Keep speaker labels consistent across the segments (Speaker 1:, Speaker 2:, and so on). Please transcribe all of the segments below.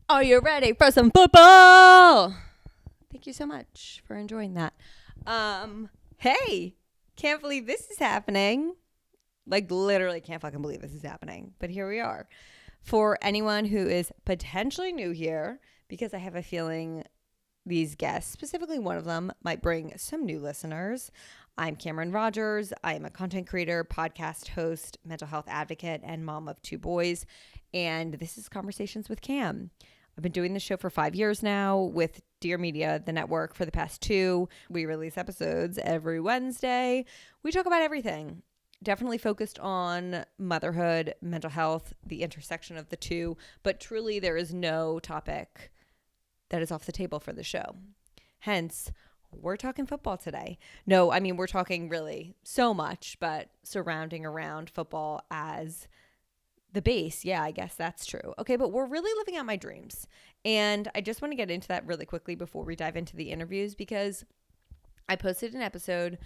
Speaker 1: Are you ready for some football? Thank you so much for enjoying that. Hey, can't believe this is happening. Like, literally can't fucking believe this is happening. But here we are. For anyone who is potentially new here, because I have a feeling these guests, specifically one of them, might bring some new listeners. I'm Cameron Rogers. I am a content creator, podcast host, mental health advocate, and mom of 2 boys. And this is Conversations with Cam. I've been doing this show for 5 years now with ESPN Media, the network, for the past 2. We release episodes every Wednesday. We talk about everything. Definitely focused on motherhood, mental health, the intersection of the two. But truly, there is no topic that is off the table for the show. Hence, we're talking football today. No, I mean, we're talking really so much, but surrounding around football as the base. Yeah, I guess that's true. Okay, but we're really living out my dreams. And I just want to get into that really quickly before we dive into the interviews, because I posted an episode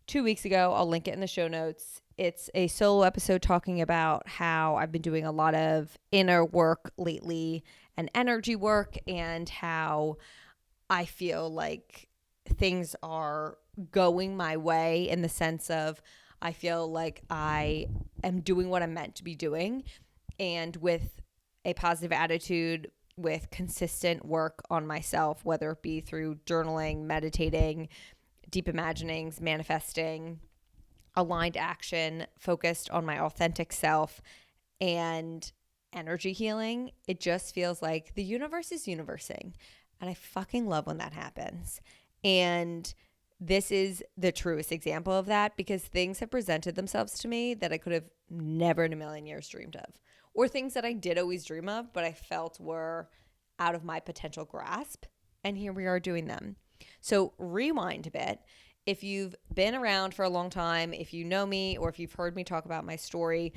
Speaker 1: 2 weeks ago. I'll link it in the show notes. It's a solo episode talking about how I've been doing a lot of inner work lately and energy work, and how I feel like things are going my way in the sense of I feel like I am doing what I'm meant to be doing, and with a positive attitude, with consistent work on myself, whether it be through journaling, meditating, deep imaginings, manifesting, aligned action, focused on my authentic self, and energy healing. It just feels like the universe is universing, and I fucking love when that happens. And this is the truest example of that, because things have presented themselves to me that I could have never in a million years dreamed of, or things that I did always dream of, but I felt were out of my potential grasp. And here we are doing them. So rewind a bit. If you've been around for a long time, if you know me, or if you've heard me talk about my story,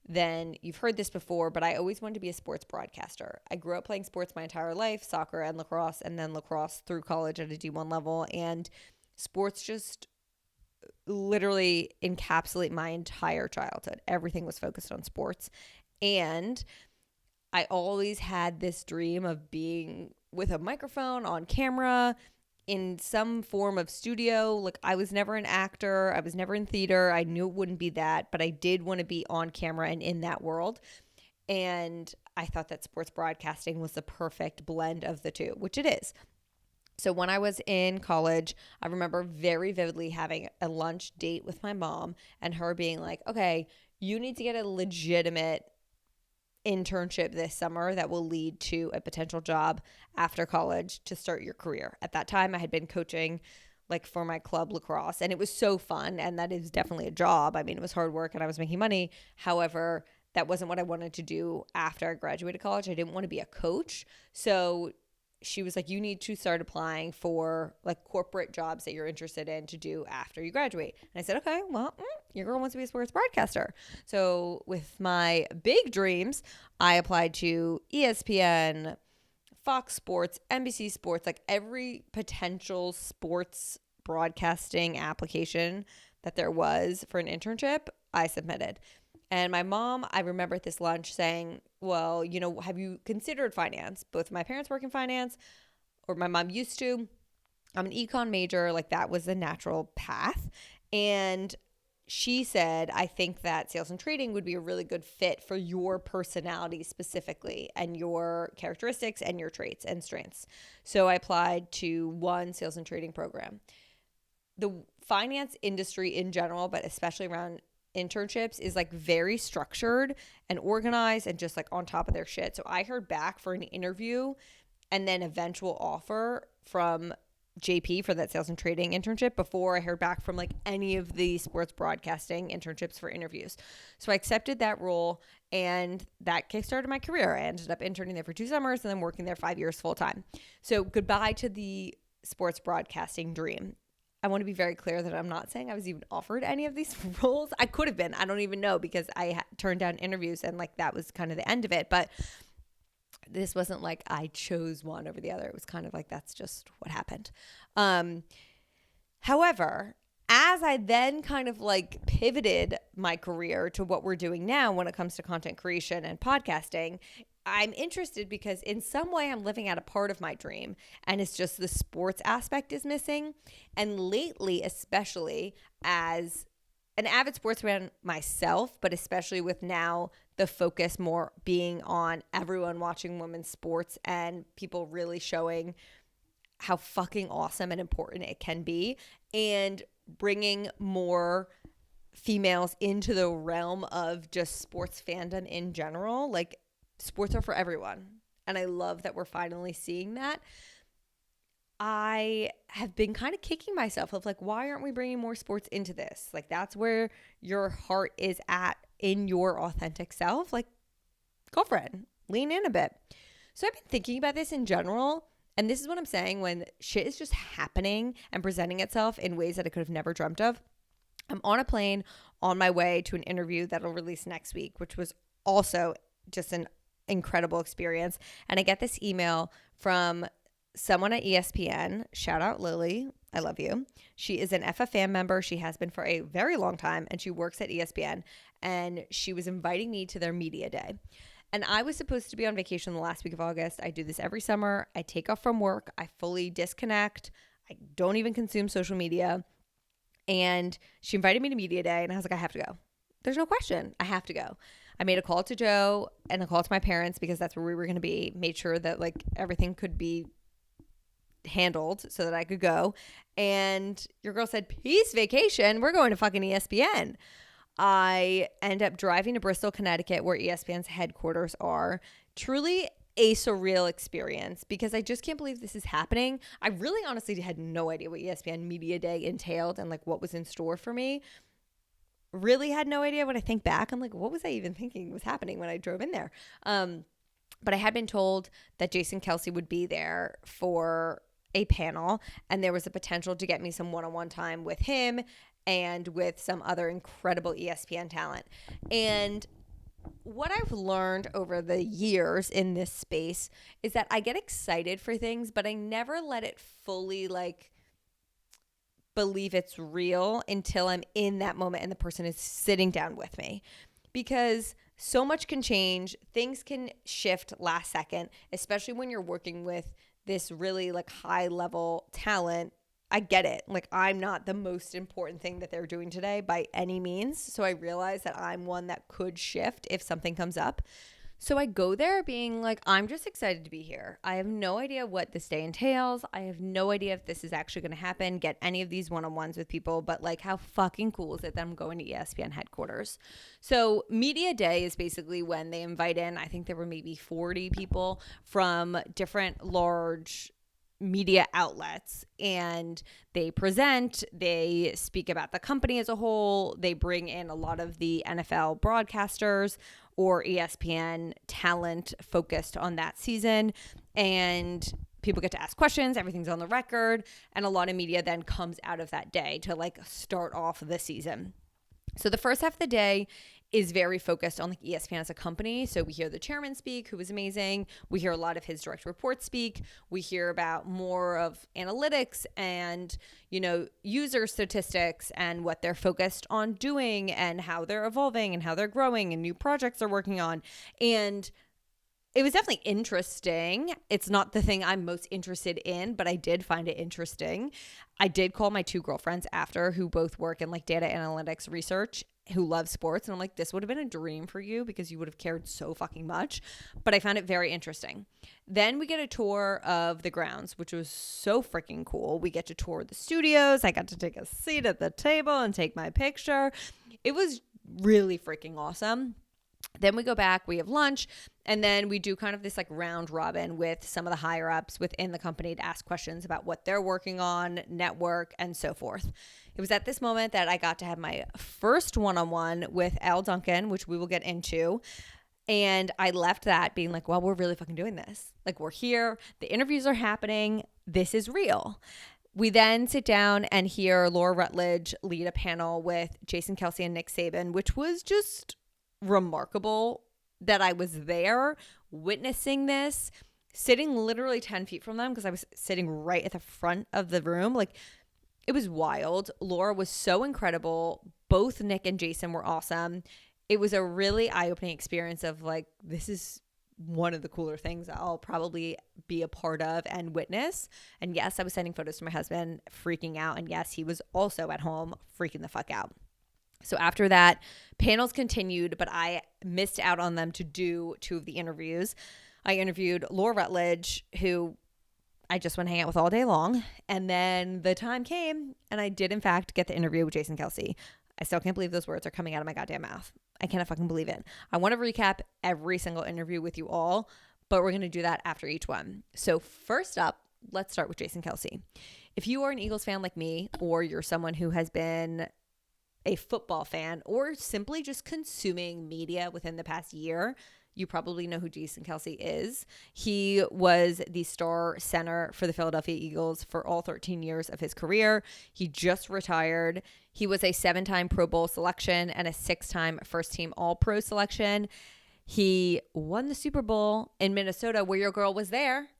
Speaker 1: then you've heard this before, but I always wanted to be a sports broadcaster. I grew up playing sports my entire life, soccer and lacrosse, and then lacrosse through college at a D1 level. And sports just literally encapsulate my entire childhood. Everything was focused on sports. And I always had this dream of being with a microphone on camera in some form of studio. Like, I was never an actor. I was never in theater. I knew it wouldn't be that, but I did want to be on camera and in that world. And I thought that sports broadcasting was the perfect blend of the two, which it is. So when I was in college, I remember very vividly having a lunch date with my mom and her being like, okay, you need to get a legitimate internship this summer that will lead to a potential job after college to start your career. At that time, I had been coaching like for my club lacrosse, and it was so fun, and that is definitely a job. I mean, it was hard work and I was making money. However, that wasn't what I wanted to do after I graduated college. I didn't want to be a coach. So she was like, you need to start applying for like corporate jobs that you're interested in to do after you graduate. And I said, okay, well, your girl wants to be a sports broadcaster. So with my big dreams, I applied to ESPN, Fox Sports, NBC Sports, like every potential sports broadcasting application that there was for an internship, I submitted. And my mom, I remember at this lunch saying, well, you know, have you considered finance? Both of my parents work in finance, or my mom used to. I'm an econ major. Like, that was the natural path. And she said, I think that sales and trading would be a really good fit for your personality specifically, and your characteristics and your traits and strengths. So I applied to one sales and trading program. The finance industry in general, but especially around internships, is like very structured and organized and just like on top of their shit. So I heard back for an interview and then eventual offer from JP for that sales and trading internship before I heard back from like any of the sports broadcasting internships for interviews. So I accepted that role, and that kickstarted my career. I ended up interning there for 2 summers and then working there 5 years full time. So goodbye to the sports broadcasting dream. I want to be very clear that I'm not saying I was even offered any of these roles. I could have been. I don't even know, because I turned down interviews, and like that was kind of the end of it. But this wasn't like I chose one over the other. It was kind of like that's just what happened. However, as I then kind of like pivoted my career to what we're doing now when it comes to content creation and podcasting, I'm interested because in some way I'm living out a part of my dream, and it's just the sports aspect is missing. And lately, especially as an avid sportsman myself, but especially with now the focus more being on everyone watching women's sports and people really showing how fucking awesome and important it can be, and bringing more females into the realm of just sports fandom in general. Like, sports are for everyone. And I love that we're finally seeing that. I have been kind of kicking myself of like, why aren't we bringing more sports into this? Like, that's where your heart is at in your authentic self. Like, go for it. Lean in a bit. So I've been thinking about this in general. And this is what I'm saying when shit is just happening and presenting itself in ways that I could have never dreamt of. I'm on a plane on my way to an interview that'll release next week, which was also just an incredible experience. And I get this email from someone at ESPN. Shout out Lily. I love you. She is an FFM member. She has been for a very long time, and she works at ESPN. And she was inviting me to their media day. And I was supposed to be on vacation the last week of August. I do this every summer. I take off from work. I fully disconnect. I don't even consume social media. And she invited me to media day, and I was like, I have to go. There's no question. I have to go. I made a call to Joe and a call to my parents because that's where we were going to be. Made sure that like everything could be handled so that I could go. And your girl said, peace vacation. We're going to fucking ESPN. I end up driving to Bristol, Connecticut, where ESPN's headquarters are. Truly a surreal experience because I just can't believe this is happening. I really honestly had no idea what ESPN Media Day entailed and like what was in store for me. Really had no idea. When I think back, I'm like, what was I even thinking was happening when I drove in there? But I had been told that Jason Kelce would be there for a panel, and there was a potential to get me some one-on-one time with him and with some other incredible ESPN talent. And what I've learned over the years in this space is that I get excited for things, but I never let it fully like believe it's real until I'm in that moment and the person is sitting down with me. Because so much can change. Things can shift last second, especially when you're working with this really like high level talent. I get it. Like, I'm not the most important thing that they're doing today by any means. So I realize that I'm one that could shift if something comes up. So I go there being like, I'm just excited to be here. I have no idea what this day entails. I have no idea if this is actually going to happen, get any of these one-on-ones with people, but like, how fucking cool is it that I'm going to ESPN headquarters? So media day is basically when they invite in, I think there were maybe 40 people from different large media outlets, and they present, they speak about the company as a whole, they bring in a lot of the NFL broadcasters or ESPN talent focused on that season, and people get to ask questions, everything's on the record, and a lot of media then comes out of that day to like start off the season. So the first half of the day is very focused on like ESPN as a company. So we hear the chairman speak, who was amazing. We hear a lot of his direct reports speak. We hear about more of analytics and, you know, user statistics and what they're focused on doing and how they're evolving and how they're growing and new projects they're working on. And it was definitely interesting. It's not the thing I'm most interested in, but I did find it interesting. I did call my two girlfriends after, who both work in like data analytics research, who love sports. And I'm like, this would have been a dream for you because you would have cared so fucking much. But I found it very interesting. Then we get a tour of the grounds, which was so freaking cool. We get to tour the studios. I got to take a seat at the table and take my picture. It was really freaking awesome. Then we go back, we have lunch, and then we do kind of this like round robin with some of the higher ups within the company to ask questions about what they're working on, network, and so forth. It was at this moment that I got to have my first one-on-one with Elle Duncan, which we will get into. And I left that being like, well, we're really fucking doing this. Like, we're here. The interviews are happening. This is real. We then sit down and hear Laura Rutledge lead a panel with Jason Kelce and Nick Saban, which was just remarkable that I was there witnessing this, sitting literally 10 feet from them because I was sitting right at the front of the room. Like, it was wild. Laura was so incredible. Both Nick and Jason were awesome. It was a really eye-opening experience of like, this is one of the cooler things I'll probably be a part of and witness. And yes, I was sending photos to my husband, freaking out. And yes, he was also at home freaking the fuck out. So after that, panels continued, but I missed out on them to do 2 of the interviews. I interviewed Laura Rutledge, who I just want to hang out with all day long. And then the time came, and I did, in fact, get the interview with Jason Kelce. I still can't believe those words are coming out of my goddamn mouth. I cannot fucking believe it. I want to recap every single interview with you all, but we're going to do that after each one. So first up, let's start with Jason Kelce. If you are an Eagles fan like me, or you're someone who has been a football fan, or simply just consuming media within the past year, you probably know who Jason Kelce is. He was the star center for the Philadelphia Eagles for all 13 years of his career. He just retired. He was a 7-time Pro Bowl selection and a 6-time first-team All-Pro selection. He won the Super Bowl in Minnesota, where your girl was there.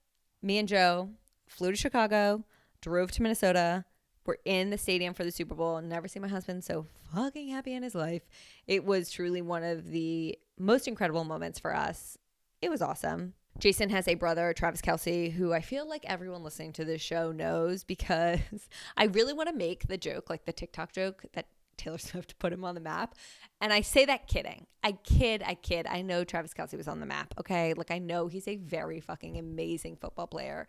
Speaker 1: Me and Joe flew to Chicago, drove to Minnesota. We're in the stadium for the Super Bowl. Never seen my husband so fucking happy in his life. It was truly one of the most incredible moments for us. It was awesome. Jason has a brother, Travis Kelce, who I feel like everyone listening to this show knows, because I really want to make the joke, like the TikTok joke that Taylor Swift put him on the map. And I say that kidding. I kid. I know Travis Kelce was on the map, okay? Like, I know he's a very fucking amazing football player.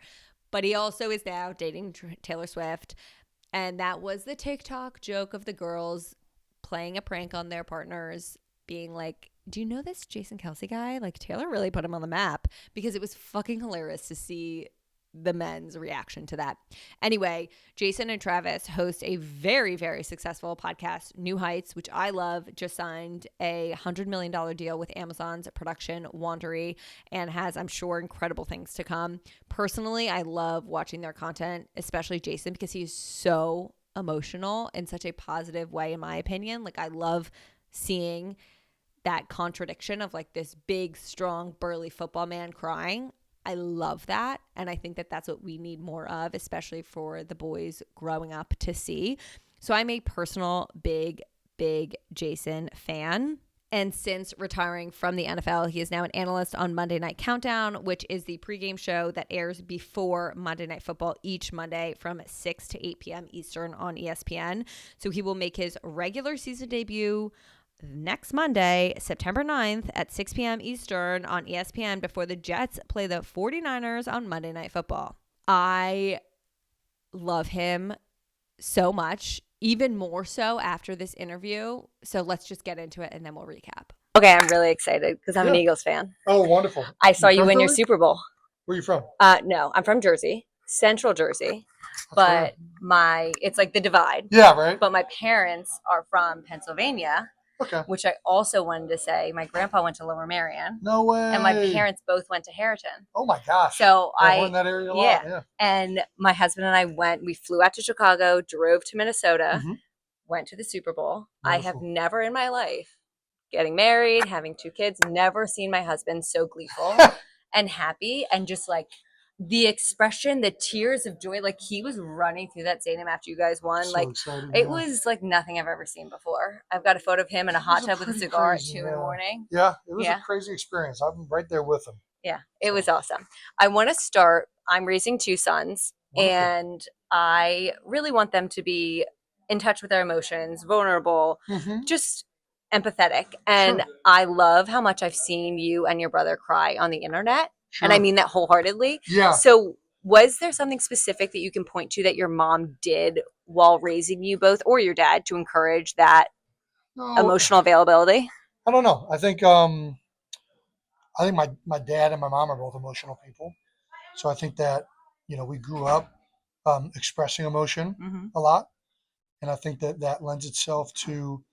Speaker 1: But he also is now dating Taylor Swift. And that was the TikTok joke of the girls playing a prank on their partners, being like, do you know this Jason Kelce guy? Like, Taylor really put him on the map, because it was fucking hilarious to see the men's reaction to that. Anyway, Jason and Travis host a very, very successful podcast, New Heights, which I love. Just signed a $100 million deal with Amazon's production, Wandery, and has, I'm sure, incredible things to come. Personally, I love watching their content, especially Jason, because he's so emotional in such a positive way, in my opinion. Like, I love seeing that contradiction of like this big, strong, burly football man crying. I love that. And I think that that's what we need more of, especially for the boys growing up to see. So I'm a personal big Jason fan. And since retiring from the NFL, he is now an analyst on Monday Night Countdown, which is the pregame show that airs before Monday Night Football each Monday from 6 to 8 p.m. Eastern on ESPN. So he will make his regular season debut next Monday, September 9th at 6 p.m. Eastern on ESPN before the Jets play the 49ers on Monday Night Football. I love him so much, even more so after this interview. So let's just get into it and then we'll recap. Okay, I'm really excited because I'm an Eagles fan.
Speaker 2: Oh, wonderful.
Speaker 1: I saw you win your Super Bowl.
Speaker 2: Where are you from?
Speaker 1: No, I'm from Jersey, Central Jersey. But it's like the divide.
Speaker 2: Yeah, right.
Speaker 1: But my parents are from Pennsylvania.
Speaker 2: Okay.
Speaker 1: Which I also wanted to say, my grandpa went to Lower Merion.
Speaker 2: No way.
Speaker 1: And my parents both went to Harriton.
Speaker 2: Oh my gosh.
Speaker 1: So
Speaker 2: we're in that area a lot. Yeah.
Speaker 1: And my husband and I we flew out to Chicago, drove to Minnesota, went to the Super Bowl. Wonderful. I have never in my life, getting married, having 2 kids, never seen my husband so gleeful and happy, and just like the expression, the tears of joy, like he was running through that stadium after you guys won.
Speaker 2: So
Speaker 1: like
Speaker 2: excited,
Speaker 1: it was like nothing I've ever seen before. I've got a photo of him in a hot tub with a cigar
Speaker 2: crazy,
Speaker 1: at 2 in the morning.
Speaker 2: Yeah, it was a crazy experience. I'm right there with him.
Speaker 1: Yeah, it was awesome. I want to start. I'm raising 2 sons, and I really want them to be in touch with their emotions, vulnerable, just empathetic. And I love how much I've seen you and your brother cry on the internet. Sure. And I mean that wholeheartedly.
Speaker 2: Yeah.
Speaker 1: So was there something specific that you can point to that your mom did while raising you both, or your dad, to encourage that emotional availability?
Speaker 2: I don't know. I think my dad and my mom are both emotional people. So I think that, we grew up expressing emotion a lot. And I think that lends itself to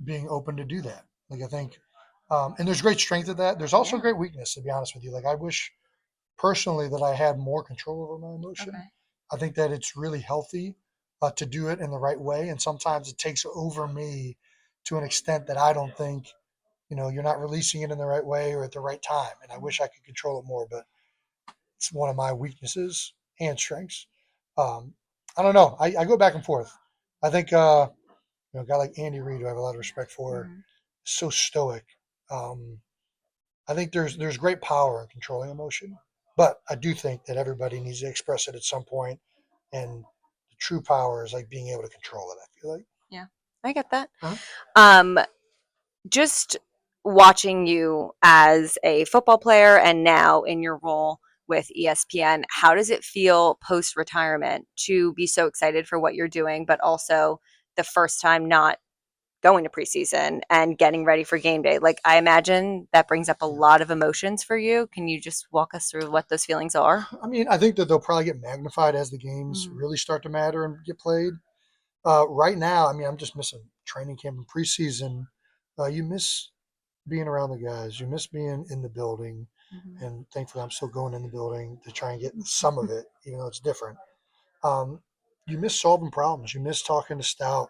Speaker 2: being open to do that. Like, I think, and there's great strength of that. There's also great weakness, to be honest with you. Like, I wish personally that I had more control over my emotion. Okay. I think that it's really healthy to do it in the right way. And sometimes it takes over me to an extent that I don't think, you're not releasing it in the right way or at the right time. And I wish I could control it more, but it's one of my weaknesses and strengths. I don't know. I go back and forth. I think, a guy like Andy Reid, who I have a lot of respect for, so stoic. I think there's great power in controlling emotion, but I do think that everybody needs to express it at some point, and the true power is like being able to control it. I feel like.
Speaker 3: Yeah, I get that.
Speaker 2: Huh?
Speaker 3: Um, just watching you as a football player and now in your role with ESPN, how does it feel post retirement to be so excited for what you're doing, but also the first time not going to preseason and getting ready for game day? Like, I imagine that brings up a lot of emotions for you. Can you just walk us through what those feelings are?
Speaker 2: I mean, I think that they'll probably get magnified as the games really start to matter and get played. Right now, I mean, I'm just missing training camp and preseason. You miss being around the guys. You miss being in the building. And thankfully, I'm still going in the building to try and get some of it, even though it's different. You miss solving problems. You miss talking to Stout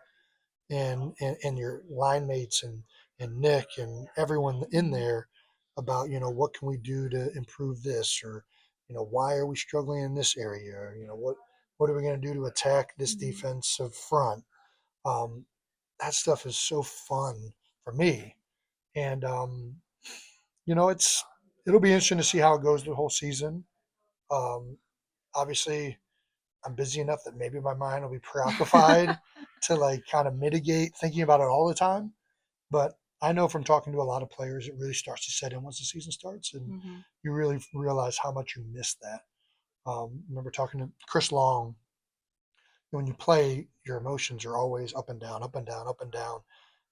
Speaker 2: and your line mates and Nick and everyone in there about, what can we do to improve this, or, why are we struggling in this area? Or, what are we going to do to attack this defensive front? Um, that stuff is so fun for me. And, it'll be interesting to see how it goes the whole season. Um, Obviously, I'm busy enough that maybe my mind will be preoccupied to like kind of mitigate thinking about it all the time. But I know from talking to a lot of players, it really starts to set in once the season starts, and you really realize how much you miss that. Remember talking to Chris Long. When you play, your emotions are always up and down, up and down, up and down,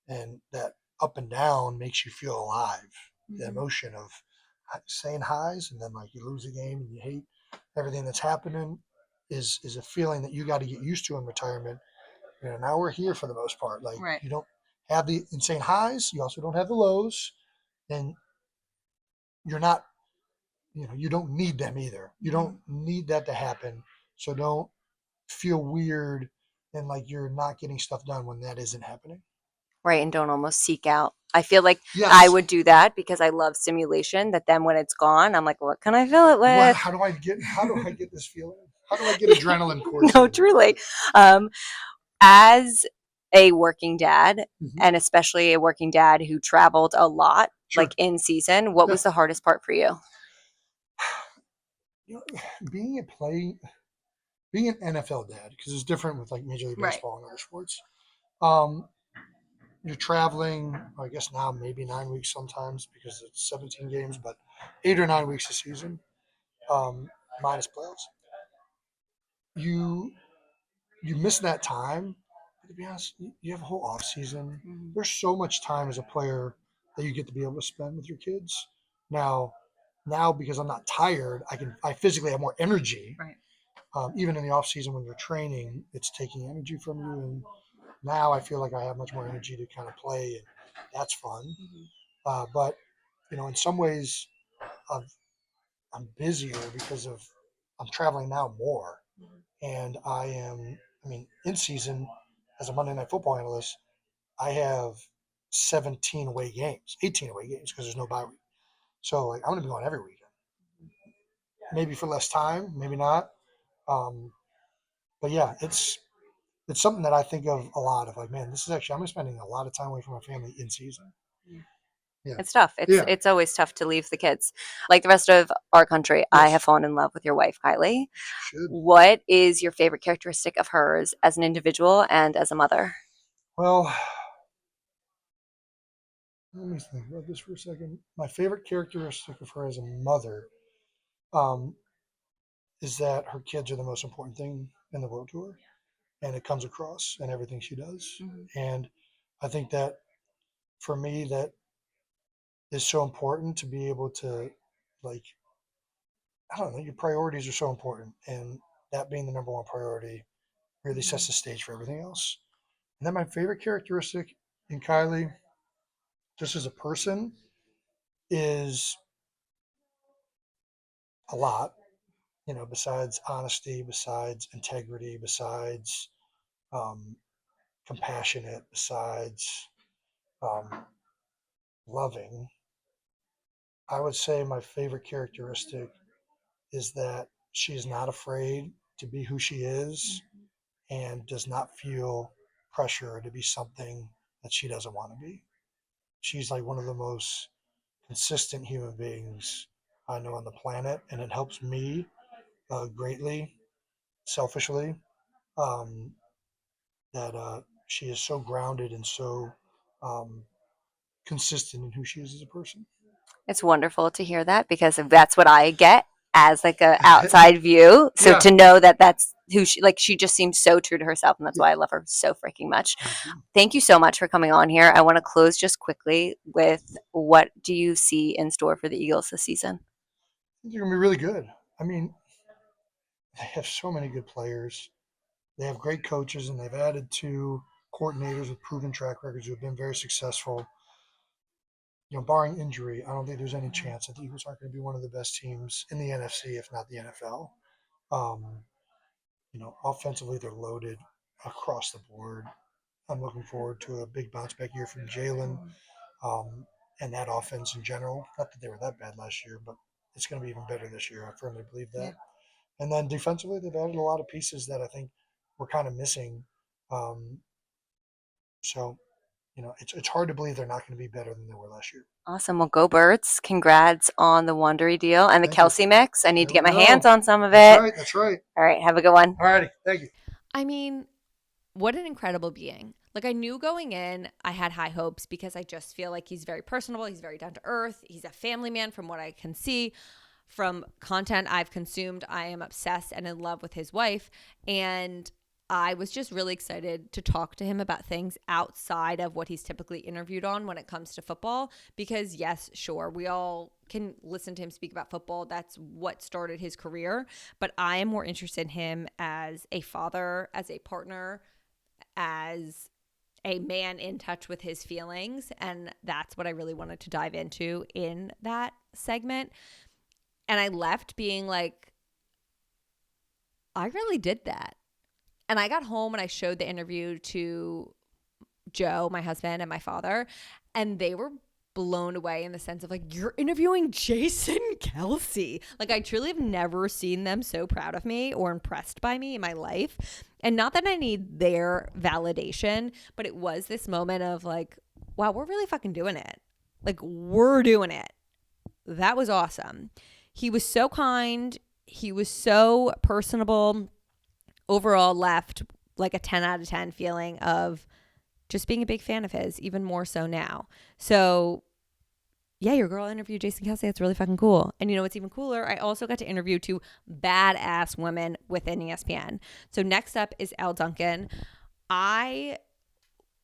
Speaker 2: and that up and down makes you feel alive. The emotion of saying highs, and then like you lose a game and you hate everything that's happening is a feeling that you got to get used to in retirement. Now we're here for the most part. Like
Speaker 3: Right.
Speaker 2: you don't have the insane highs, you also don't have the lows, and you're not, you don't need them either. You don't need that to happen. So don't feel weird and like you're not getting stuff done when that isn't happening.
Speaker 3: Right, and don't almost seek out. I feel like I
Speaker 2: Yes.
Speaker 3: would do that because I love stimulation, that then when it's gone, I'm like, what can I fill it
Speaker 2: Well,
Speaker 3: with?
Speaker 2: how do I get this feeling? How do I get adrenaline coursing?
Speaker 3: No, truly. As a working dad, and especially a working dad who traveled a lot,
Speaker 2: Sure.
Speaker 3: like in season, what was the hardest part for you?
Speaker 2: Being an NFL dad, because it's different with like Major League Baseball and other sports. You're traveling, I guess now maybe 9 weeks sometimes because it's 17 games, but 8 or 9 weeks a season, minus playoffs. You miss that time. But to be honest, you have a whole off season. There's so much time as a player that you get to be able to spend with your kids. Now because I'm not tired, I physically have more energy.
Speaker 3: Right.
Speaker 2: Even in the off season when you're training, it's taking energy from you, and now I feel like I have much more energy to kind of play, and that's fun. But in some ways, I'm busier because I'm traveling now more, and I mean, in season as a Monday Night Football analyst, I have 17 away games, 18 away games because there's no bye week. So like I'm gonna be going every weekend, maybe for less time, maybe not. Um, but yeah, it's something that I think of a lot of like, man, this is actually I'm spending a lot of time away from my family in season. Yeah.
Speaker 3: It's tough. It's always tough to leave the kids. Like the rest of our country, I have fallen in love with your wife, Kylie.
Speaker 2: Should.
Speaker 3: What is your favorite characteristic of hers as an individual and as a mother?
Speaker 2: Well, let me think about this for a second. My favorite characteristic of her as a mother um, is that her kids are the most important thing in the world to her, and it comes across in everything she does. And I think that for me, that is so important to be able to, like, I don't know, your priorities are so important, and that being the number one priority really sets the stage for everything else. And then my favorite characteristic in Kylie, just as a person, is a lot. Besides honesty, besides integrity, besides um, compassionate, besides um, loving, I would say my favorite characteristic is that she is not afraid to be who she is and does not feel pressure to be something that she doesn't want to be. She's like one of the most consistent human beings I know on the planet, and it helps me greatly, selfishly, um, that she is so grounded and so um, consistent in who she is as a person.
Speaker 3: It's wonderful to hear that because that's what I get as like a outside view. So
Speaker 2: Yeah.
Speaker 3: to know that that's who she just seems so true to herself, and that's why I love her so freaking much. Thank you so much for coming on here. I want to close just quickly with, what do you see in store for the Eagles this season?
Speaker 2: They're going to be really good. I mean, they have so many good players. They have great coaches, and they've added 2 coordinators with proven track records who have been very successful. Barring injury, I don't think there's any chance that the Eagles aren't going to be one of the best teams in the NFC, if not the NFL. Offensively, they're loaded across the board. I'm looking forward to a big bounce back year from Jalen, and that offense in general. Not that they were that bad last year, but it's going to be even better this year. I firmly believe that. Yeah. And then defensively, they've added a lot of pieces that I think we're kind of missing. So it's hard to believe they're not going to be better than they were last year.
Speaker 3: Awesome. Well, go Birds. Congrats on the Wondery deal and the
Speaker 2: Thank you.
Speaker 3: Kelce mix. I need to
Speaker 2: There
Speaker 3: get
Speaker 2: we
Speaker 3: my
Speaker 2: go.
Speaker 3: hands on some of it.
Speaker 2: That's right. That's right.
Speaker 3: All right. Have a good one.
Speaker 2: All righty. Thank you.
Speaker 1: I mean, what an incredible being. Like, I knew going in, I had high hopes because I just feel like he's very personable. He's very down to earth. He's a family man from what I can see. From content I've consumed, I am obsessed and in love with his wife. And I was just really excited to talk to him about things outside of what he's typically interviewed on when it comes to football. Because yes, sure, we all can listen to him speak about football. That's what started his career. But I am more interested in him as a father, as a partner, as a man in touch with his feelings. And that's what I really wanted to dive into in that segment. And I left being like, I really did that. And I got home and I showed the interview to Joe, my husband, and my father, and they were blown away in the sense of like, you're interviewing Jason Kelce. Like, I truly have never seen them so proud of me or impressed by me in my life. And not that I need their validation, but it was this moment of like, wow, we're really fucking doing it. Like, we're doing it. That was awesome. He was so kind. He was so personable. Overall, left like a 10 out of 10 feeling of just being a big fan of his, even more so now. So yeah, your girl interviewed Jason Kelce. That's really fucking cool. And you know what's even cooler? I also got to interview 2 badass women within ESPN. So next up is Elle Duncan. I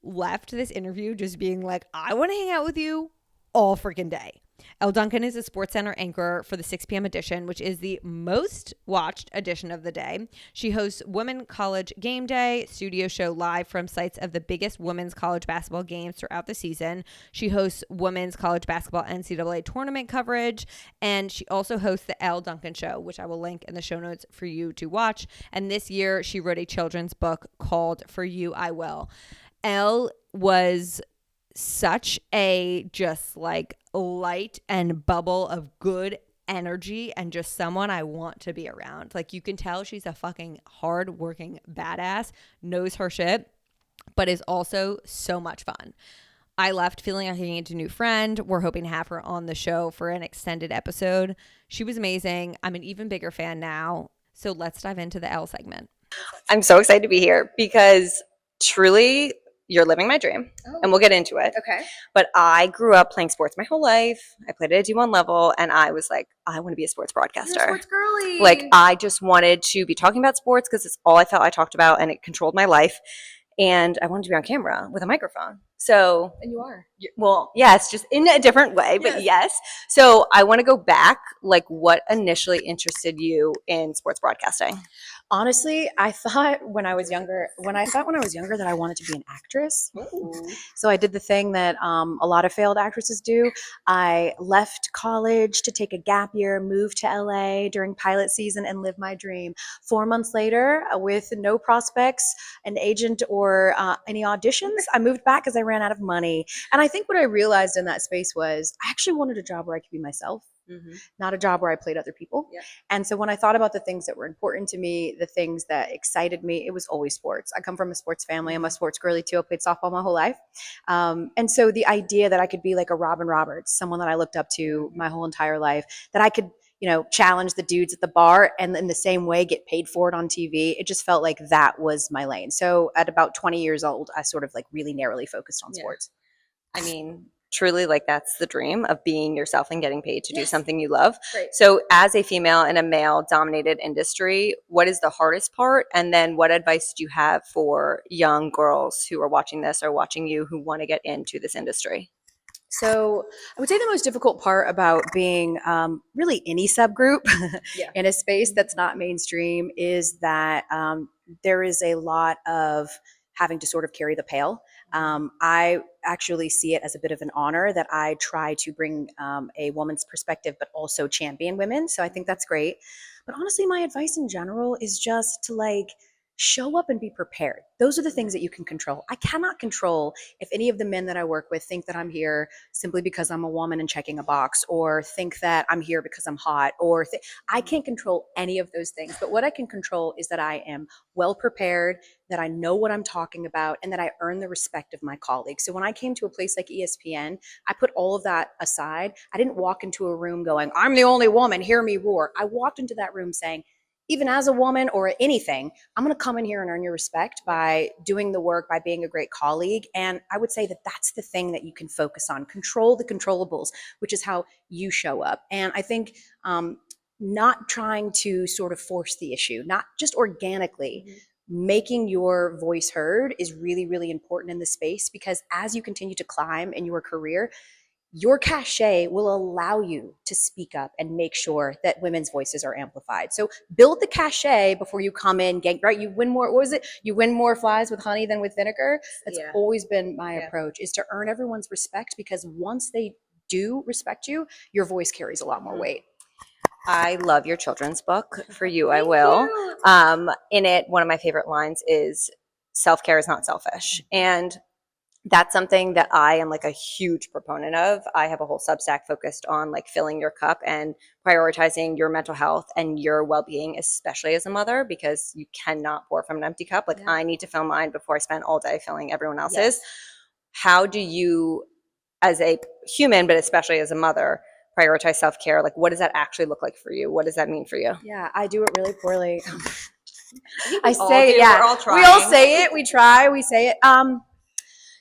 Speaker 1: left this interview just being like, I want to hang out with you all freaking day. Elle Duncan is a SportsCenter anchor for the 6 p.m. edition, which is the most watched edition of the day. She hosts Women College Game Day, studio show live from sites of the biggest women's college basketball games throughout the season. She hosts women's college basketball NCAA tournament coverage, and she also hosts the Elle Duncan Show, which I will link in the show notes for you to watch. And this year, she wrote a children's book called For You, I Will. Elle was such a just like light and bubble of good energy and just someone I want to be around. Like, you can tell she's a fucking hardworking badass, knows her shit, but is also so much fun. I left feeling like I gained a new friend. We're hoping to have her on the show for an extended episode. She was amazing. I'm an even bigger fan now. So let's dive into the Elle segment.
Speaker 3: I'm so excited to be here because truly, you're living my dream, and we'll get into it.
Speaker 4: Okay.
Speaker 3: But I grew up playing sports my whole life. I played at a D1 level, and I was like, I want to be a sports broadcaster.
Speaker 4: You're a sports girly.
Speaker 3: Like, I just wanted to be talking about sports because it's all I felt I talked about, and it controlled my life. And I wanted to be on camera with a microphone. So,
Speaker 4: and you are.
Speaker 3: well, yes, just in a different way, but yes. So I want to go back, like, what initially interested you in sports broadcasting?
Speaker 4: Honestly, I thought when I was younger that I wanted to be an actress.
Speaker 3: Ooh.
Speaker 4: So I did the thing that a lot of failed actresses do. I left college to take a gap year, move to LA during pilot season, and live my dream. 4 months later, with no prospects, an agent, or any auditions, I moved back because I ran out of money. And I think what I realized in that space was I actually wanted a job where I could be myself. not a job where I played other people.
Speaker 3: Yeah.
Speaker 4: And so when I thought about the things that were important to me, the things that excited me, it was always sports. I come from a sports family. I'm a sports girly too. I played softball my whole life. And so the idea that I could be like a Robin Roberts, someone that I looked up to my whole entire life, that I could, challenge the dudes at the bar and in the same way get paid for it on TV. It just felt like that was my lane. So at about 20 years old, I sort of like really narrowly focused on sports.
Speaker 3: I mean, truly, like, that's the dream of being yourself and getting paid to do something you love.
Speaker 4: Right.
Speaker 3: So as a female in a male dominated industry, what is the hardest part? And then what advice do you have for young girls who are watching this or watching you who want to get into this industry?
Speaker 4: So I would say the most difficult part about being really any subgroup in a space that's not mainstream is that there is a lot of having to sort of carry the pail. I actually see it as a bit of an honor that I try to bring a woman's perspective, but also champion women. So I think that's great. But honestly, my advice in general is just to show up and be prepared. Those are the things that you can control. I cannot control if any of the men that I work with think that I'm here simply because I'm a woman and checking a box, or think that I'm here because I'm hot, or I can't control any of those things. But what I can control is that I am well prepared, that I know what I'm talking about, and that I earn the respect of my colleagues. So when I came to a place like ESPN, I put all of that aside. I didn't walk into a room going, I'm the only woman, hear me roar. I walked into that room saying, even as a woman or anything, I'm going to come in here and earn your respect by doing the work, by being a great colleague. And I would say that that's the thing that you can focus on. Control the controllables, which is how you show up. And I think not trying to sort of force the issue, not just organically, making your voice heard is really, really important in this space, because as you continue to climb in your career, your cachet will allow you to speak up and make sure that women's voices are amplified. So build the cachet before you come in, right? You win more, what was it? You win more flies with honey than with vinegar. That's always been my approach, is to earn everyone's respect, because once they do respect you, your voice carries a lot more weight.
Speaker 3: I love your children's book. For you, I will. In it, one of my favorite lines is, self-care is not selfish. And that's something that I am like a huge proponent of. I have a whole Substack focused on like filling your cup and prioritizing your mental health and your well-being, especially as a mother, because you cannot pour from an empty cup. Like I need to fill mine before I spend all day filling everyone else's. How do you, as a human, but especially as a mother, prioritize self-care? Like, what does that actually look like for you? What does that mean for you?
Speaker 4: Yeah, I do it really poorly.
Speaker 3: I say, we're all trying.
Speaker 4: We all say it. We try. We say it.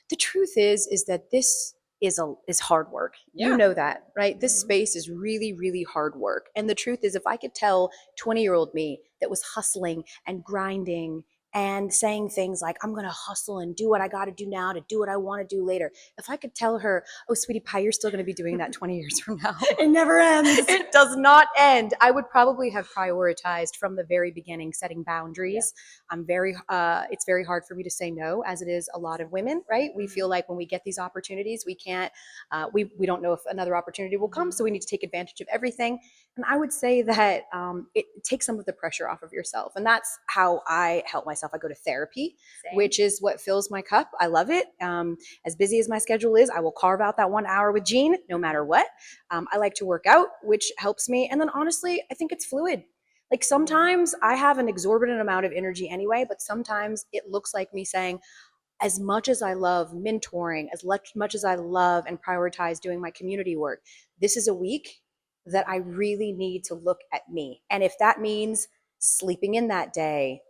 Speaker 4: The truth is that this is hard work. You know that, right? This space is really, really hard work. And the truth is, if I could tell 20-year-old me that was hustling and grinding and saying things like, I'm going to hustle and do what I got to do now to do what I want to do later. If I could tell her, oh, sweetie pie, you're still going to be doing that 20 years from now. It never ends. It does not end. I would probably have prioritized from the very beginning, setting boundaries. It's very hard for me to say no, as it is a lot of women, right? We feel like when we get these opportunities, we can't, we don't know if another opportunity will come. So we need to take advantage of everything. And I would say that it takes some of the pressure off of yourself. And that's how I help myself. I go to therapy, which is what fills my cup. I love it. As busy as my schedule is, I will carve out that 1 hour with Jean, no matter what. I like to work out, which helps me. And then honestly, I think it's fluid. Like sometimes I have an exorbitant amount of energy anyway, but sometimes it looks like me saying, as much as I love mentoring, as much as I love and prioritize doing my community work, this is a week that I really need to look at me. And if that means sleeping in that day,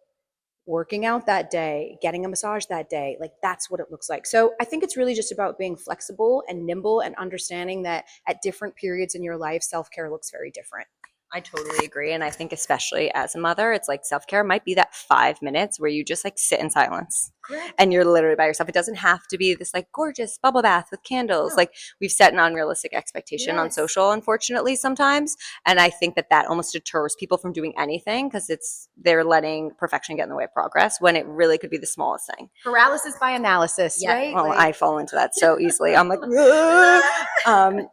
Speaker 4: working out that day, getting a massage that day, like that's what it looks like. So I think it's really just about being flexible and nimble and understanding that at different periods in your life, self-care looks very different.
Speaker 3: I totally agree. And I think especially as a mother, it's like self-care might be that 5 minutes where you just like sit in silence.
Speaker 4: Correct.
Speaker 3: And you're literally by yourself. It doesn't have to be this like gorgeous bubble bath with candles. No. Like we've set an unrealistic expectation on social, unfortunately, sometimes. And I think that almost deters people from doing anything because they're letting perfection get in the way of progress when it really could be the smallest thing.
Speaker 4: Paralysis by analysis, right?
Speaker 3: Well, I fall into that so easily. I'm like,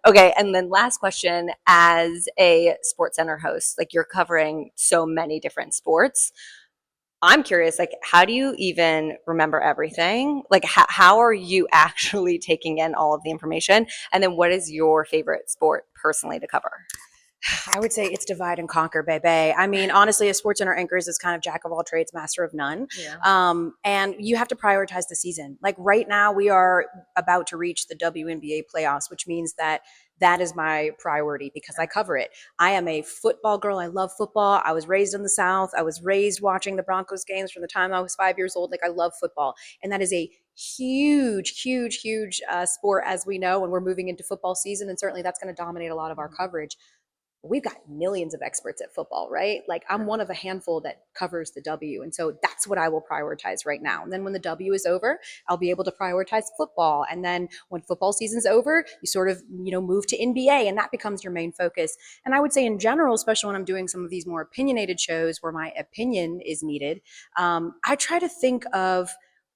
Speaker 3: okay. And then last question, as a SportsCenter host, like you're covering so many different sports. I'm curious, like, how do you even remember everything? Like, how are you actually taking in all of the information? And then what is your favorite sport personally to cover?
Speaker 4: I would say it's divide and conquer, baby. I mean, honestly, a SportsCenter anchor is kind of jack of all trades, master of none. And you have to prioritize the season. Like right now, we are about to reach the WNBA playoffs, which means that is my priority because I cover it. I am a football girl. I love football. I was raised in the South. I was raised watching the Broncos games from the time I was 5 years old. Like I love football. And that is a huge sport, as we know, when we're moving into football season. And certainly that's going to dominate a lot of our coverage. We've got millions of experts at football, right? Like I'm one of a handful that covers the W. And so that's what I will prioritize right now. And then when the W is over, I'll be able to prioritize football. And then when football season's over, you sort of, move to NBA and that becomes your main focus. And I would say in general, especially when I'm doing some of these more opinionated shows where my opinion is needed, I try to think of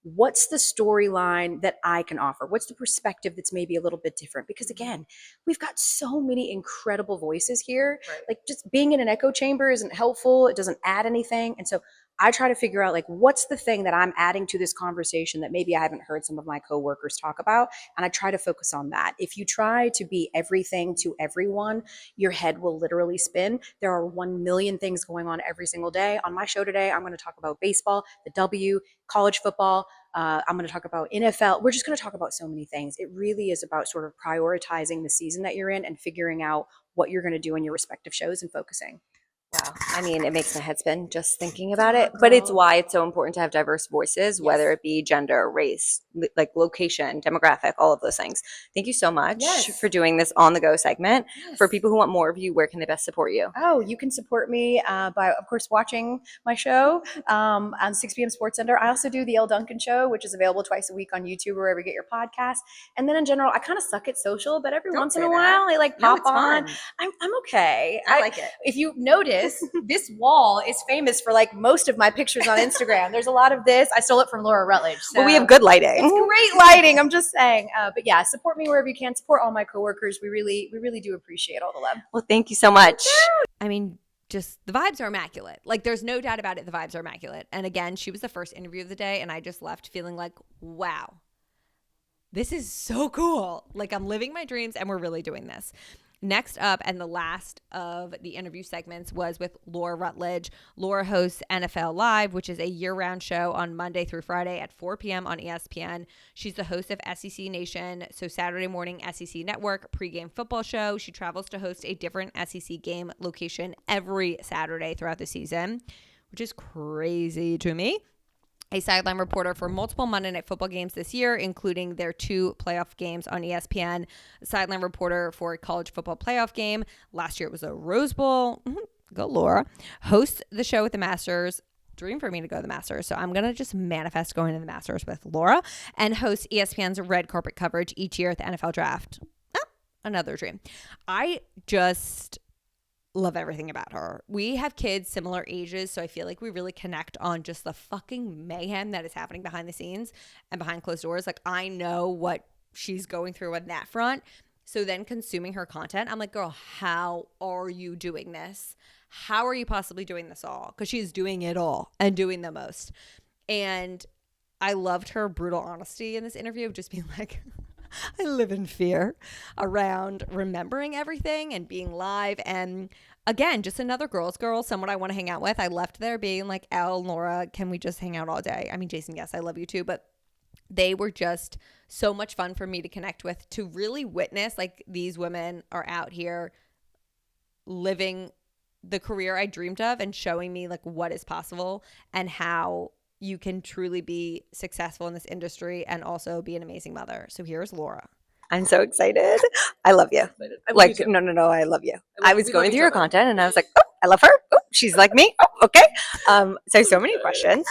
Speaker 4: what's the storyline that I can offer? What's the perspective that's maybe a little bit different? Because again, we've got so many incredible voices here. Right. Like just being in an echo chamber isn't helpful. It doesn't add anything. And so I try to figure out like, what's the thing that I'm adding to this conversation that maybe I haven't heard some of my coworkers talk about? And I try to focus on that. If you try to be everything to everyone, your head will literally spin. There are 1 million things going on every single day. On my show today, I'm going to talk about baseball, the W, college football. I'm going to talk about NFL. We're just going to talk about so many things. It really is about sort of prioritizing the season that you're in and figuring out what you're going to do in your respective shows and focusing.
Speaker 3: Wow. I mean, it makes my head spin just thinking about it, but it's why it's so important to have diverse voices, whether it be gender, race, like location, demographic, all of those things. Thank you so much for doing this on the go segment. For people who want more of you, where can they best support you?
Speaker 4: Oh, you can support me by, of course, watching my show on 6 p.m. SportsCenter. I also do the Elle Duncan show, which is available twice a week on YouTube or wherever you get your podcasts. And then in general, I kind of suck at social, but every once in a while, I like pop on. I'm okay.
Speaker 1: I like it.
Speaker 4: If you notice, this wall is famous for like most of my pictures on Instagram. There's a lot of this. I stole it from Laura Rutledge. So
Speaker 3: well, we have good lighting.
Speaker 4: It's great lighting. I'm just saying. But yeah, support me wherever you can. Support all my coworkers. We really do appreciate all the love.
Speaker 3: Well, thank you so much.
Speaker 1: I mean, just the vibes are immaculate. Like there's no doubt about it. The vibes are immaculate. And again, she was the first interview of the day and I just left feeling like, wow, this is so cool. Like I'm living my dreams and we're really doing this. Next up, and the last of the interview segments, was with Laura Rutledge. Laura hosts NFL Live, which is a year-round show on Monday through Friday at 4 p.m. on ESPN. She's the host of SEC Nation, so Saturday morning SEC Network pregame football show. She travels to host a different SEC game location every Saturday throughout the season, which is crazy to me. A sideline reporter for multiple Monday Night Football games this year, including their 2 playoff games on ESPN. A sideline reporter for a college football playoff game. Last year it was a Rose Bowl. Go Laura. Hosts the show with the Masters. Dream for me to go to the Masters. So I'm going to just manifest going to the Masters with Laura. And hosts ESPN's red carpet coverage each year at the NFL Draft. Another dream. I just love everything about her. We have kids similar ages, so I feel like we really connect on just the fucking mayhem that is happening behind the scenes and behind closed doors. Like I know what she's going through on that front. So then consuming her content, I'm like, girl, how are you doing this? How are you possibly doing this all? Because she's doing it all and doing the most. And I loved her brutal honesty in this interview of just being like, I live in fear around remembering everything and being live. And again, just another girl's girl, someone I want to hang out with. I left there being like, Elle, Laura, can we just hang out all day? I mean, Jason, yes, I love you too. But they were just so much fun for me to connect with, to really witness like these women are out here living the career I dreamed of and showing me like what is possible and how you can truly be successful in this industry and also be an amazing mother. So here's Laura.
Speaker 3: I'm so excited. I love you. Like, no, I love you. I was going through your content and I was like, oh, I love her. Oh, she's like me. Oh, okay. So many questions.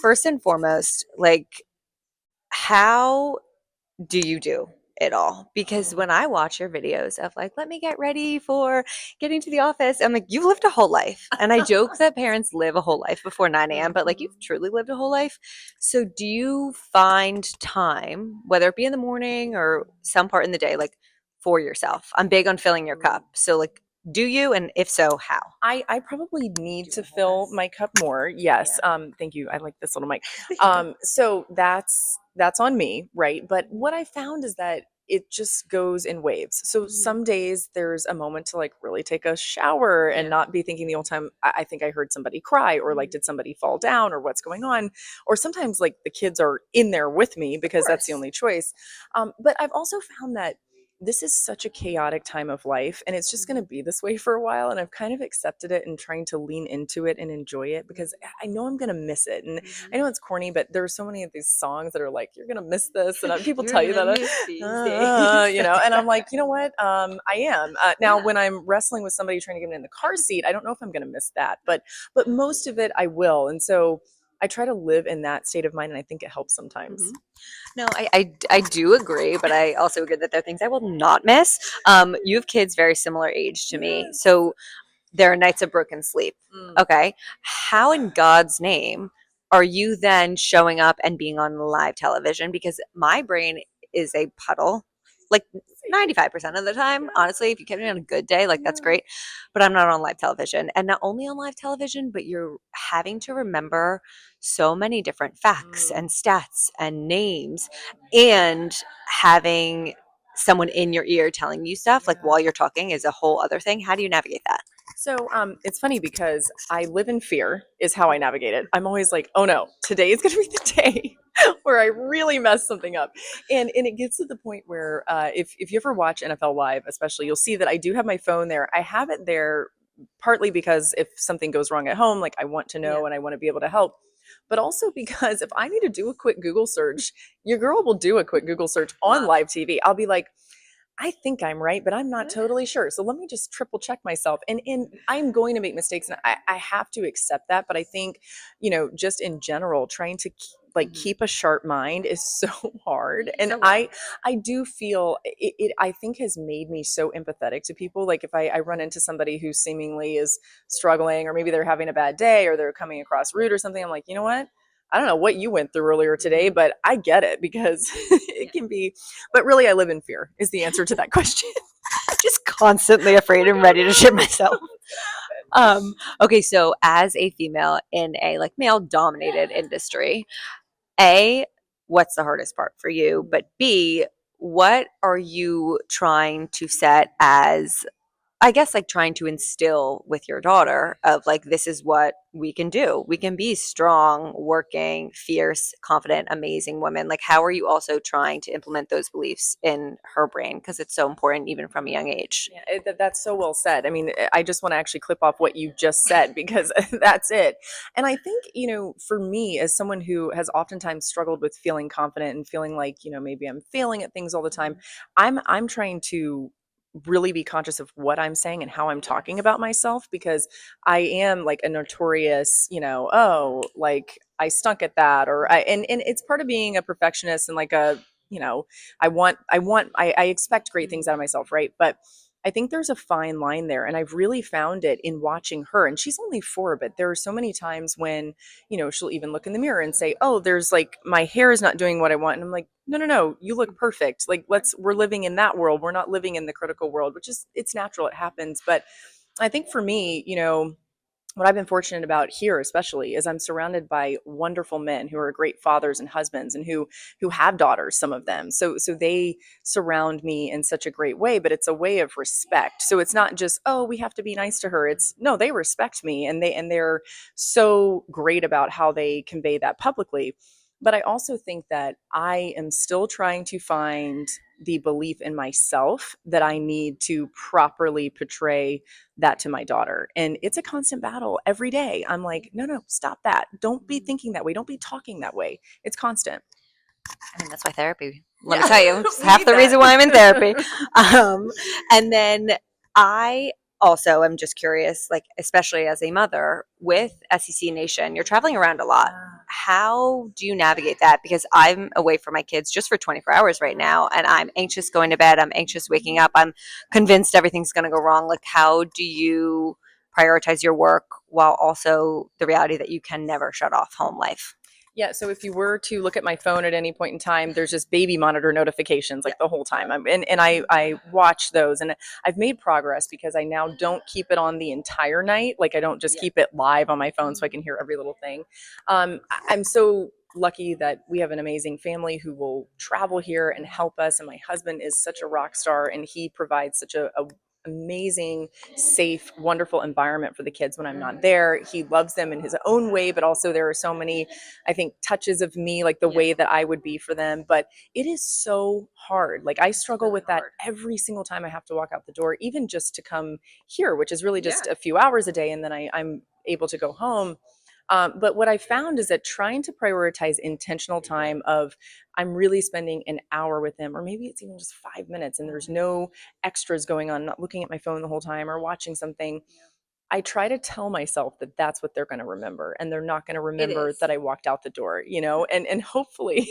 Speaker 3: First and foremost, like, how do you do it all? Because when I watch your videos of like, let me get ready for getting to the office, I'm like, you've lived a whole life. And I joke that parents live a whole life before 9 a.m., but like you've truly lived a whole life. So do you find time, whether it be in the morning or some part in the day, like for yourself? I'm big on filling your cup. So like, do you? And if so, how?
Speaker 5: I probably need to fill my cup more. Yes. Yeah. Thank you. I like this little mic. So that's on me, right? But what I found is that it just goes in waves. So some days there's a moment to like really take a shower and not be thinking the whole time, I think I heard somebody cry, or like, did somebody fall down, or what's going on? Or sometimes like the kids are in there with me because that's the only choice. But I've also found that this is such a chaotic time of life, and it's just going to be this way for a while. And I've kind of accepted it and trying to lean into it and enjoy it, because I know I'm going to miss it. And I know it's corny, but there are so many of these songs that are like, you're going to miss this. And people tell you that, you know, and I'm like, you know what? I am. Now, when I'm wrestling with somebody trying to get in the car seat, I don't know if I'm going to miss that, but most of it I will. And so I try to live in that state of mind, and I think it helps sometimes.
Speaker 3: No, I do agree, but I also agree that there are things I will not miss. You have kids very similar age to me, so there are nights of broken sleep. Okay, how in God's name are you then showing up and being on live television? Because my brain is a puddle, like 95% of the time. Honestly, if you get me on a good day, like that's great, but I'm not on live television. And not only on live television, but you're having to remember so many different facts and stats and names, and having someone in your ear telling you stuff like while you're talking is a whole other thing. How do you navigate that?
Speaker 5: So it's funny because I live in fear is how I navigate it. I'm always like, oh no, today is going to be the day where I really mess something up. And it gets to the point where if you ever watch NFL Live, especially, you'll see that I do have my phone there. I have it there partly because if something goes wrong at home, like I want to know and I want to be able to help. But also because if I need to do a quick Google search, your girl will do a quick Google search on live TV. I'll be like, I think I'm right, but I'm not totally sure. So let me just triple check myself. And I'm going to make mistakes, and I have to accept that. But I think, you know, just in general, trying to keep a sharp mind is so hard. And I do feel it I think has made me so empathetic to people. Like if I run into somebody who seemingly is struggling, or maybe they're having a bad day, or they're coming across rude or something, I'm like, you know what? I don't know what you went through earlier today, but I get it, because it can be, but really I live in fear is the answer to that question.
Speaker 3: Just constantly afraid and ready to shit myself. Okay, so as a female in a like male dominated industry, A, what's the hardest part for you? But B, what are you trying to set as, I guess, like trying to instill with your daughter of like, this is what we can do. We can be strong, working, fierce, confident, amazing women. Like, how are you also trying to implement those beliefs in her brain? Because it's so important even from a young age.
Speaker 5: Yeah, that's so well said. I mean, I just want to actually clip off what you just said, because that's it. And I think, you know, for me, as someone who has oftentimes struggled with feeling confident and feeling like, you know, maybe I'm failing at things all the time, I'm trying to really be conscious of what I'm saying and how I'm talking about myself, because I am like a notorious, you know, oh, like I stunk at that, or and it's part of being a perfectionist and like a, you know, I expect great things out of myself, right? But I think there's a fine line there, and I've really found it in watching her. And she's only 4, but there are so many times when, you know, she'll even look in the mirror and say, oh, there's like, my hair is not doing what I want. And I'm like, no, you look perfect. Like, we're living in that world. We're not living in the critical world, which is, it's natural. It happens. But I think for me, you know, what I've been fortunate about here, especially, is I'm surrounded by wonderful men who are great fathers and husbands, and who have daughters, some of them. So they surround me in such a great way, but it's a way of respect. So it's not just, oh, we have to be nice to her. It's no, they respect me, and they're so great about how they convey that publicly. But I also think that I am still trying to find the belief in myself that I need to properly portray that to my daughter. And it's a constant battle every day. I'm like, no, stop that. Don't be thinking that way. Don't be talking that way. It's constant.
Speaker 3: I mean, that's why therapy. Let me tell you, it's half the reason why I'm in therapy. And then I also am just curious, like, especially as a mother with SEC Nation, you're traveling around a lot. How do you navigate that? Because I'm away from my kids just for 24 hours right now, and I'm anxious going to bed. I'm anxious waking up. I'm convinced everything's going to go wrong. Like, how do you prioritize your work while also the reality that you can never shut off home life?
Speaker 5: Yeah, so if you were to look at my phone at any point in time, there's just baby monitor notifications like the whole time. I watch those, and I've made progress because I now don't keep it on the entire night. Like I don't just keep it live on my phone so I can hear every little thing. I'm so lucky that we have an amazing family who will travel here and help us. And my husband is such a rock star, and he provides such a amazing, safe, wonderful environment for the kids when I'm not there. He loves them in his own way, but also there are so many, I think, touches of me, like the way that I would be for them. But it is so hard. Like I struggle with that every single time I have to walk out the door, even just to come here, which is really just a few hours a day. And then I'm able to go home. But what I found is that trying to prioritize intentional time of I'm really spending an hour with them, or maybe it's even just 5 minutes and there's no extras going on, not looking at my phone the whole time or watching something. I try to tell myself that that's what they're going to remember, and they're not going to remember that I walked out the door, and hopefully,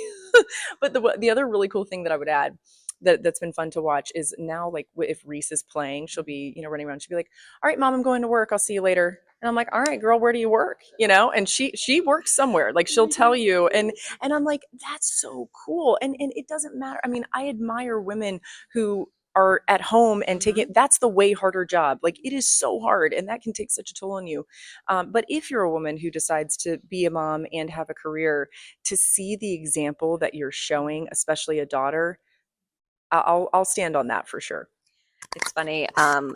Speaker 5: but the other really cool thing that I would add that's been fun to watch is now, like if Reese is playing, she'll be, running around. She'll be like, all right, mom, I'm going to work. I'll see you later. And I'm like, all right, girl, where do you work? And she works somewhere, like she'll tell you. And I'm like, that's so cool. And it doesn't matter. I mean, I admire women who are at home and take it. That's the way harder job. Like it is so hard, and that can take such a toll on you. But if you're a woman who decides to be a mom and have a career, to see the example that you're showing, especially a daughter, I'll stand on that for sure.
Speaker 3: It's funny.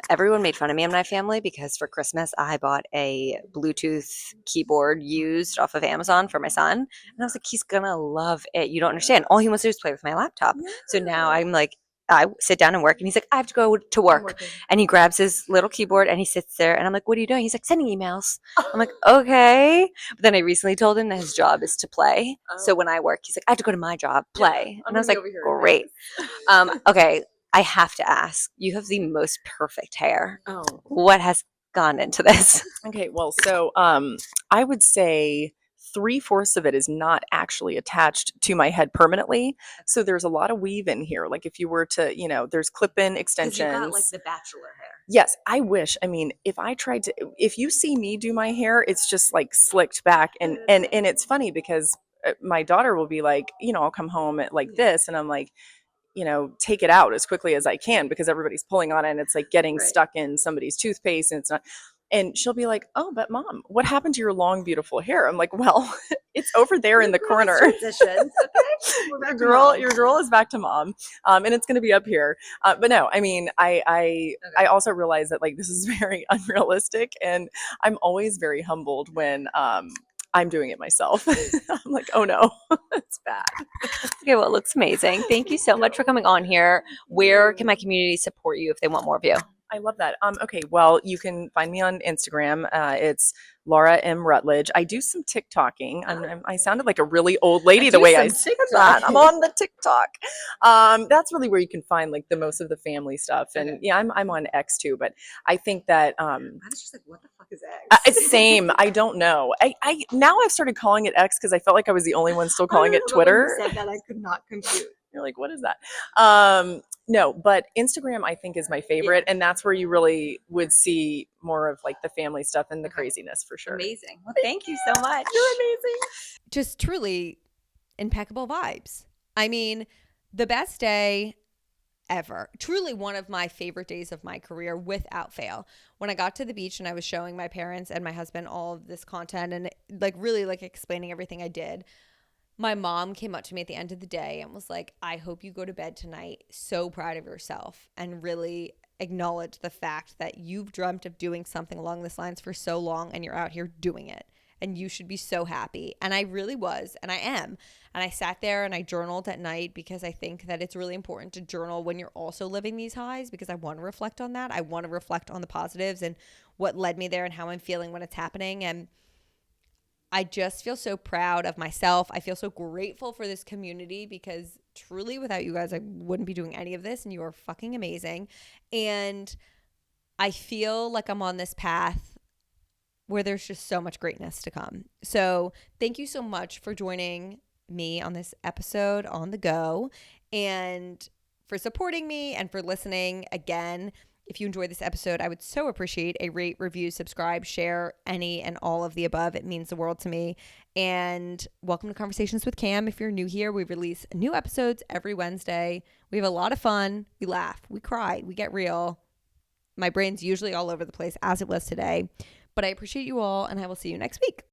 Speaker 3: Everyone made fun of me in my family because for Christmas I bought a Bluetooth keyboard used off of Amazon for my son, and I was like, he's gonna love it. You don't understand. All he wants to do is play with my laptop. So now I'm like, I sit down and work, and he's like, I have to go to work, and he grabs his little keyboard and he sits there, and I'm like, what are you doing? He's like, sending emails. I'm like, okay. But then I recently told him that his job is to play. So when I work, he's like, I have to go to my job, play, and I was like, great. Okay. I have to ask, you have the most perfect hair.
Speaker 5: Oh.
Speaker 3: What has gone into this?
Speaker 5: Okay, well, so I would say 3/4 of it is not actually attached to my head permanently. So there's a lot of weave in here. Like if you were to, there's clip-in extensions.
Speaker 3: You got like the bachelor hair.
Speaker 5: Yes, I wish. I mean, if you see me do my hair, it's just like slicked back, and it's funny because my daughter will be like, I'll come home at like this, and I'm like, take it out as quickly as I can because everybody's pulling on it and it's like getting stuck in somebody's toothpaste, and it's not. And she'll be like, oh, but mom, what happened to your long, beautiful hair? I'm like, well, it's over there in the corner. Your girl is back to mom. And it's going to be up here. But no, I mean, I also realize that like, this is very unrealistic, and I'm always very humbled when, I'm doing it myself. I'm like, oh no, it's bad.
Speaker 3: Okay, well, it looks amazing. Thank you so much for coming on here. Where can my community support you if they want more of you?
Speaker 5: I love that. Okay, well, you can find me on Instagram. It's Laura M. Rutledge. I do some TikToking. I sounded like a really old lady the way I said that. I'm on the TikTok. That's really where you can find like the most of the family stuff. And yeah, I'm on X too. But I think that
Speaker 3: I was just like, what the fuck is X?
Speaker 5: It's same. I don't know. I now I've started calling it X because I felt like I was the only one still calling it Twitter.
Speaker 3: When you said that, I could not compute.
Speaker 5: You're like, what is that? No, but Instagram I think is my favorite, and that's where you really would see more of like the family stuff and the craziness for sure.
Speaker 3: Amazing. Well, thank you so much.
Speaker 5: You're amazing.
Speaker 1: Just truly impeccable vibes. I mean, the best day ever. Truly one of my favorite days of my career without fail. When I got to the beach and I was showing my parents and my husband all of this content and like really like explaining everything I did, my mom came up to me at the end of the day and was like, I hope you go to bed tonight so proud of yourself, and really acknowledge the fact that you've dreamt of doing something along this lines for so long and you're out here doing it. And you should be so happy. And I really was, and I am. And I sat there and I journaled at night because I think that it's really important to journal when you're also living these highs, because I want to reflect on that. I want to reflect on the positives and what led me there and how I'm feeling when it's happening. And I just feel so proud of myself. I feel so grateful for this community because truly without you guys, I wouldn't be doing any of this, and you are fucking amazing. And I feel like I'm on this path where there's just so much greatness to come. So thank you so much for joining me on this episode on the go, and for supporting me and for listening. Again, if you enjoyed this episode, I would so appreciate a rate, review, subscribe, share, any and all of the above. It means the world to me. And welcome to Conversations with Cam. If you're new here, we release new episodes every Wednesday. We have a lot of fun. We laugh. We cry. We get real. My brain's usually all over the place, as it was today. But I appreciate you all, and I will see you next week.